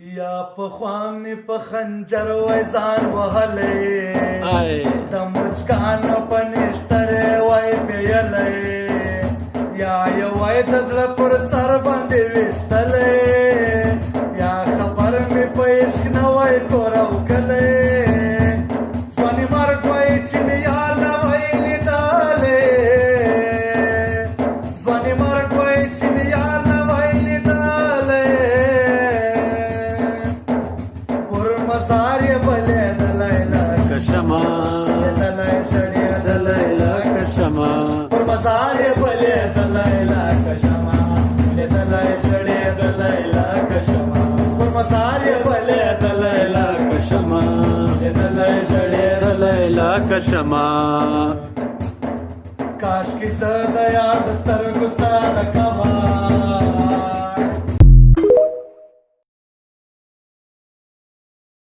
یا پخوا می په خنجر وای ځان وهلی د مچکان په نشتر وای پیلی یا یو وای د زړه پر سر باندې ویشتلی یا خبر می په عشق نه وای کور او کلی ځواني مرګ وای چې مې یار نه وای لیدلی ځواني مرګ وای چې مې یار نه وای لیدلی پر مزار یې بلېدلی لکه شمع لیدلی شړېدلی لکه شمع پر مزار یې بلېدلی لکه شمع لیدلی شړېدلی لکه شمع پر مزار یې بلېدلی لکه شمع لیدلی شړېدلی لکه شمع کاش کې زه د یار د سترګو سره